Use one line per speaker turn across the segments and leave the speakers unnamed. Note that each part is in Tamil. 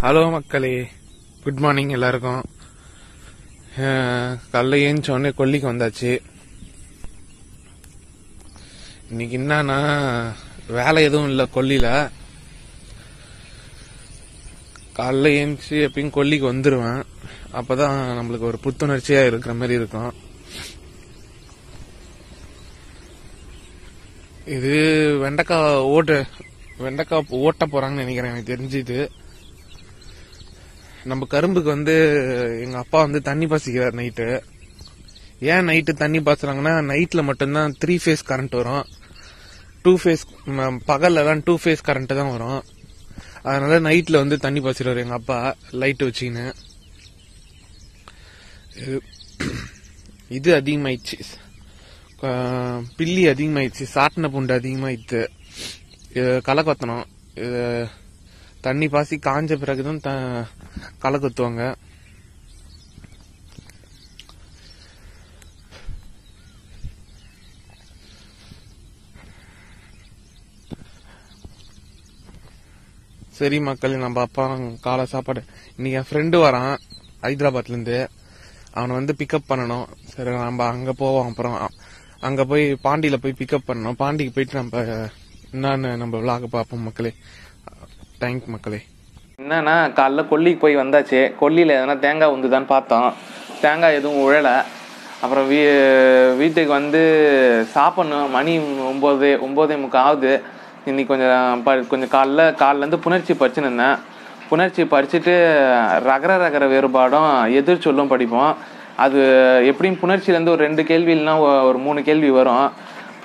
ஹலோ மக்களே, குட் மார்னிங் எல்லாருக்கும். காலைல ஏஞ்சோடனே கொல்லிக்கு வந்தாச்சு. இன்னைக்கு என்னன்னா வேலை எதுவும் இல்லை கொல்லியில. காலைல ஏஞ்சி எப்பயும் கொல்லிக்கு வந்துருவேன். அப்பதான் நம்மளுக்கு ஒரு புத்துணர்ச்சியா இருக்கிற மாதிரி இருக்கும். இது வெண்டைக்காய் ஓட்ட போறாங்கன்னு நினைக்கிறேன். எனக்கு தெரிஞ்சுது. நம்ம கரும்புக்கு எங்க அப்பா தண்ணி பாய்ச்சிக்கிறார் நைட்டு. ஏன் நைட்டு தண்ணி பாய்ச்சுறாங்கன்னா, நைட்ல மட்டும்தான் 3 ஃபேஸ் கரண்ட் வரும். 2 ஃபேஸ் பகல்ல தான் 2 ஃபேஸ் கரண்ட் தான் வரும். அதனால நைட்ல தண்ணி பாய்ச்சிடுவார் எங்க அப்பா லைட் வச்சுக்கின்னு. இது அதிகமாயிடுச்சு, பில்லி அதிகமாயிடுச்சு, சாட்டின பூண்டு அதிகமாயிடுச்சு. களை கொத்தணும். தண்ணி பாசி காஞ்ச பிறகுதான் களை கொத்துவாங்க. சரி மக்கள், நம்ம அப்பா காலை சாப்பாடு. இன்னைக்கு என் ஃப்ரெண்டு வரான் ஹைதராபாத்ல இருந்து. அவனை பிக்கப் பண்ணணும். சரி, நம்ம அங்க போவோம். அப்புறம் அங்க போய் பாண்டியில போய் பிக்கப் பண்ணணும். பாண்டிக்கு போயிட்டு நம்ம என்னன்னு நம்ம விளாக பார்ப்போம் மக்களே. தேங்க்ஸ் மக்களே. என்னன்னா, காலைல கொல்லிக்கு போய் வந்தாச்சு. கொல்லியில் எதனா தேங்காய் உந்துதான்னு பார்த்தோம். தேங்காய் எதுவும் உழலை. அப்புறம் வீட்டுக்கு சாப்பிட்ணும். மணி 9:30 ஆகுது. இன்னைக்கு கொஞ்சம் காலிலேருந்து புணர்ச்சி படிச்சுன்னு இருந்தேன். புணர்ச்சி படிச்சுட்டு ரகர வேறுபாடும் எதிர் சொல்லும் படிப்போம். அது எப்படியும் புணர்ச்சியிலேருந்து ஒரு 2 கேள்வி இல்லைன்னா ஒரு 3 கேள்வி வரும்.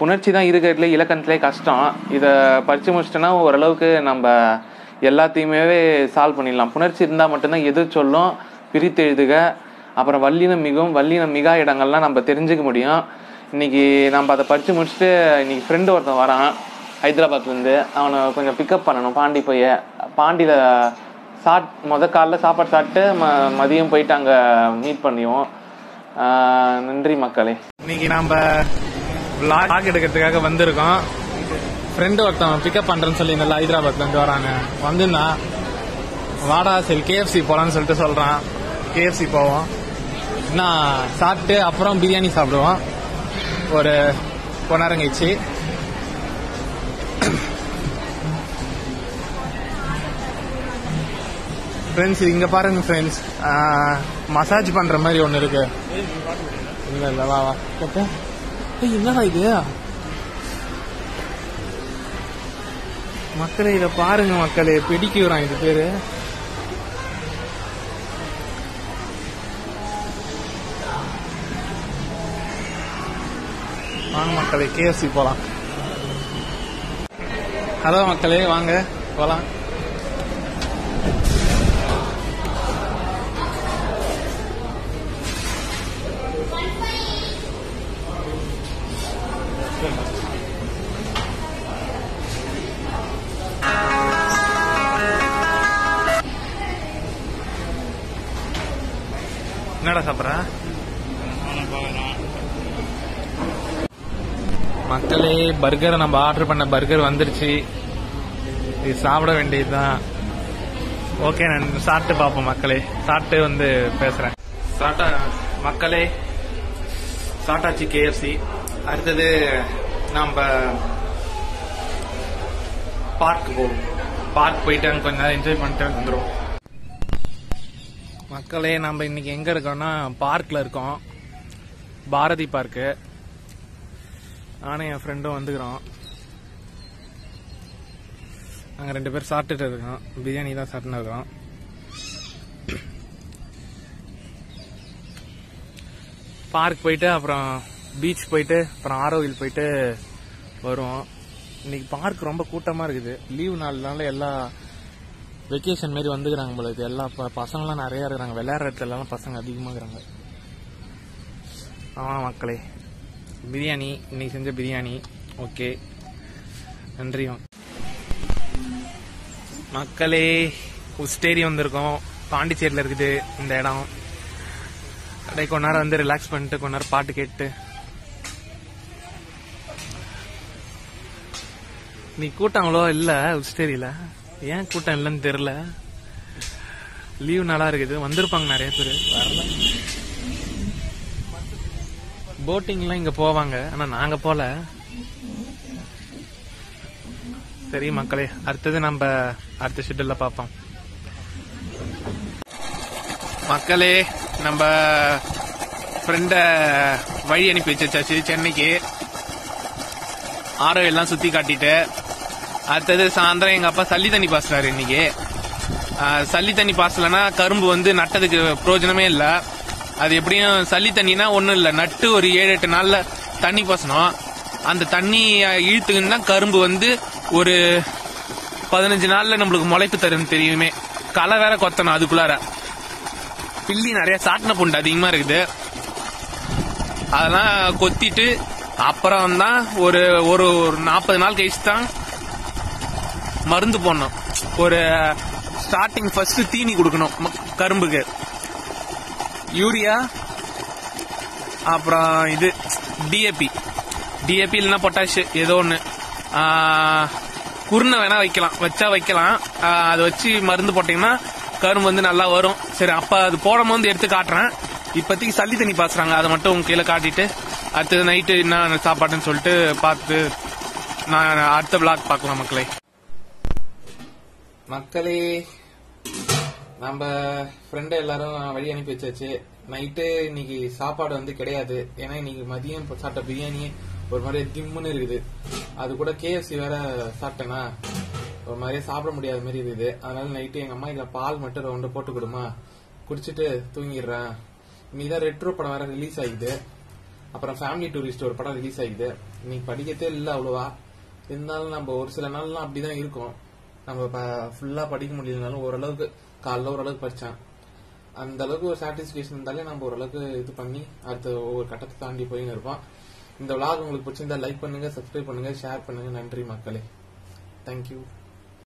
புணர்ச்சி தான் இருக்கிறதுலே இலக்கணத்திலே கஷ்டம். இதை படித்து முடிச்சிட்டோன்னா ஓரளவுக்கு நம்ம எல்லாத்தையுமே சால்வ் பண்ணிடலாம். புணர்ச்சி இருந்தால் மட்டும்தான் எதிர் சொல்லும் பிரித்து எழுதுக, அப்புறம் வல்லினம் மிகா இடங்கள்லாம் நம்ம தெரிஞ்சுக்க முடியும். இன்னைக்கு நம்ம அதை படித்து முடிச்சுட்டு இன்னைக்கு ஃப்ரெண்டு ஒருத்தன் வரான் ஹைதராபாத்லேருந்து. அவனை கொஞ்சம் பிக்கப் பண்ணணும். பாண்டி போய் பாண்டியில் காலைல சாப்பாடு சாப்பிட்டு மதியம் போயிட்டு அங்கே மீட் பண்ணிவோம். நன்றி மக்களே. இன்னைக்கு நம்ம விளாக் எடுக்கிறதுக்காக வந்திருக்கோம். ஃப்ரெண்டு ஒருத்தன் பிக்கப் பண்றேன்னு சொல்லி இந்த ஹைதராபாத்ல இருந்து வராங்க. வந்துருந்தான், வாடா சரி KFC போலான்னு சொல்லிட்டு சொல்றான். KFC போவோம். நான் சாப்பிட்டு அப்புறம் பிரியாணி சாப்பிடுவோம் ஒரு நேரம் கழிச்சு. ஃப்ரெண்ட்ஸ், இங்க பாருங்க ஃப்ரெண்ட்ஸ், மசாஜ் பண்ற மாதிரி ஒண்ணு இருக்கு. இல்ல வா என்னடா இது மக்களே, இத பாருங்க மக்களே. பிடிக்கிறான் இது பேரு. வாங்க மக்களே, KFC போலாம். ஹலோ மக்களே, வாங்க போலாம். என்னடா சாப்பிட்ற மக்களே? பர்கரை நம்ம ஆர்டர் பண்ண பர்கர் வந்துருச்சு. இது சாப்பிட வேண்டியதுதான். ஓகே, நான் சாப்பிட்டு பார்ப்போம் மக்களே. சாப்பிட்டு பேசுறேன். மக்களே, சாப்பிட்டாச்சு KFC. அடுத்தது நம்ம பார்க் போவோம். பார்க் போயிட்டு கொஞ்ச நேரம் என்ஜாய் பண்ணிட்டு வந்துடும். மக்களே, நம்ம இன்னைக்கு எங்க இருக்கோம்னா பார்க்ல இருக்கோம். பாரதி பார்க்கு. நானும் என் ஃப்ரெண்டும் வந்துக்கிறோம். நாங்க 2 பேர் சாப்பிட்டுட்டு இருக்கோம். பிரியாணி தான் சாப்பிட்டு இருக்கோம். பார்க் போயிட்டு அப்புறம் பீச் போயிட்டு அப்புறம் ஆரோவில் போயிட்டு வருவோம். இன்னைக்கு பார்க் ரொம்ப கூட்டமா இருக்குது. லீவு நாள்னால எல்லா வெக்கேஷன் மாரி வந்துக்கிறாங்க போல. இது எல்லா பசங்களாம் நிறைய இருக்கிறாங்க. விளையாடுற இடத்துல எல்லாம் பசங்க அதிகமாக இருக்கிறாங்க. ஆமா மக்களே, பிரியாணி இன்னைக்கு செஞ்ச பிரியாணி. ஓகே, நன்றி மக்களே. உஸ்டேரி வந்திருக்கோம். பாண்டிச்சேரியில் இருக்குது இந்த இடம். அப்படியே கொஞ்ச நேரம் ரிலாக்ஸ் பண்ணிட்டு கொஞ்ச நேரம் பாட்டு கேட்டு. நீ கூட்டாங்களோ இல்ல உஸ்டேரியில? ஏன் கூட்டம் இல்லைன்னு தெரியல. லீவ் நல்லா இருக்குது, வந்திருப்பாங்க நிறைய பேர். வரல. போட்டிங்லாம் இங்க போவாங்க, ஆனா நாங்க போல. சரி மக்களே, அடுத்தது நம்ம அடுத்த ஷெட்யூல்ல பார்ப்போம். மக்களே, நம்ம ஃப்ரெண்ட வழி அனுப்பி வச்சாச்சு சென்னைக்கு. ஆரோ எல்லாம் சுத்தி காட்டிட்டு, அடுத்தது சாயந்தரம் எங்க அப்பா சல்லி தண்ணி பாசுறாரு. இன்னைக்கு சல்லி தண்ணி பாசலன்னா கரும்பு வந்து நட்டதுக்கு பிரயோஜனமே இல்ல. அது எப்படியும் சல்லி தண்ணினா ஒண்ணும் இல்ல, நட்டு ஒரு 7-8 நாள்ல தண்ணி பாசணும். அந்த தண்ணி இழுத்துக்குன்னு தான் கரும்பு வந்து ஒரு 15 நாள்ல நம்மளுக்கு முளைப்பு தரும் தெரியுமே. களை வேற கொத்தணும் அதுக்குள்ளார. பில்லி நிறைய சாட்டின புண்டு அதிகமா இருக்குது. அதெல்லாம் கொத்திட்டு அப்புறம் தான் ஒரு 40 நாள் கழிச்சு தான் மருந்து போடணும். ஒரு ஸ்டார்டிங் ஃபர்ஸ்ட் தீனி கொடுக்கணும் கரும்புக்கு. யூரியா, அப்புறம் இது டிஏபி இல்லைன்னா பொட்டாஷ் ஏதோ ஒன்று. குருணை வேணா வைக்கலாம். அதை வச்சு மருந்து போட்டீங்கன்னா கரும்பு வந்து நல்லா வரும். சரி, அப்ப அது போடும் போது எடுத்து காட்டுறேன். இப்போதைக்கு சல்லி தண்ணி பாசுறாங்க, அதை மட்டும் கீழே காட்டிட்டு அடுத்தது நைட்டு என்ன சாப்பாடுன்னு சொல்லிட்டு பார்த்து நான் அடுத்த விளாக் பார்க்கலாம். மக்களே, நம்ம ஃப்ரெண்டு எல்லாரும் வழி அனுப்பி வச்சாச்சு. நைட்டு இன்னைக்கு சாப்பாடு வந்து கிடையாது. ஏன்னா இன்னைக்கு மதியம் சாப்பிட்ட பிரியாணி ஒரு மாதிரி திம்முன்னு இருக்குது. அது கூட KFC வேற சாப்பிட்டேன்னா ஒரு மாதிரியே சாப்பிட முடியாத மாதிரி இருக்குது. அதனால நைட்டு எங்க அம்மா இதுல பால் மட்டும் 2 போட்டு கொடுமா, குடிச்சிட்டு தூங்கிடுறேன். இன்னைக்குதான் ரெட்ரோ படம் வேற ரிலீஸ் ஆகுது. அப்புறம் ஃபேமிலி டூரிஸ்ட் ஒரு படம் ரிலீஸ் ஆகுது. இன்னைக்கு படிக்கத்தே இல்லை அவ்வளவா. இருந்தாலும் நம்ம ஒரு சில நாள்லாம் அப்படிதான் இருக்கும். நம்ம ஃபுல்லா படிக்க முடியலனாலும் ஓரளவுக்கு காலைல ஓரளவுக்கு படிச்சேன். அந்த அளவுக்கு ஒரு சாட்டிஸ்பேக்ஷன் இருந்தாலே நம்ம ஓரளவுக்கு இது பண்ணி அடுத்த ஒவ்வொரு கட்டத்தை தாண்டி போயின்னு இருப்போம். இந்த விளாக் உங்களுக்கு பிடிச்சிருந்தா லைக் பண்ணுங்க, சப்ஸ்கிரைப் பண்ணுங்க, ஷேர் பண்ணுங்க. நன்றி மக்களே, தேங்க்யூ.